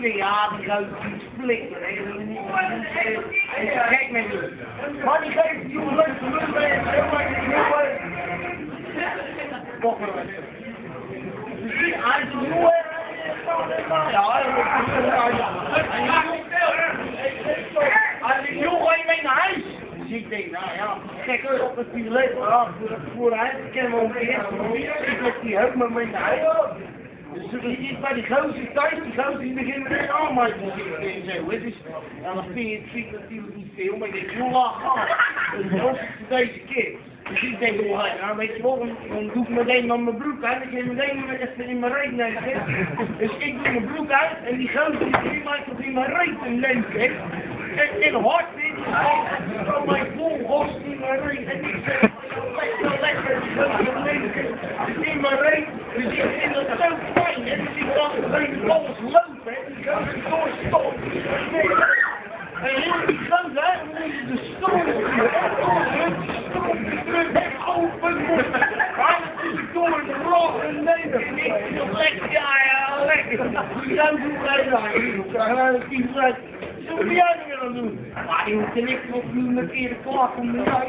denk, ja, die gozer is flikker. Kijk me niet. Maar die geeft die jongen leuk te doen. Toch maar. Hij is een jongen. Ja, als ik jongen in mijn huis. Dus ik denk, nou ja, kijk op het die leven vooruit. Ik ken hem al een keer. Ik heb die heuk met mijn huis. Dus je zit bij die gozer thuis, die gozer die begint met allemaal te zitten en zo. Dus dan vind je het natuurlijk niet veel, maar je denkt, hoe laag gaat. Dus dat is deze keer. Dus ik denk, nou weet je wel, dan doe ik meteen dan mijn broek uit. Ik ga meteen even in mijn reet neuken. Dus ik doe mijn broek uit en die gozer die begint mij tot in mijn reet te neuken. En hard dit, zo mijn vol host in mijn reet. En ik zeg, lekker die gozer neuken. In mijn reet. Dus ik vind dat zo fijn, hè. Dus ik dacht, alles loopt, hè. Die gozer doorstopt. En heel die gozer, hè, dan moet je de stoel open moet. Hij is door het rot en neder. Lekker, ja, lekker. Zo doe ik even. Krijg nou een kies uit. Zo moet jij er weer aan doen. Maar die hoeft er niks op nu met eerder klaar om te zijn.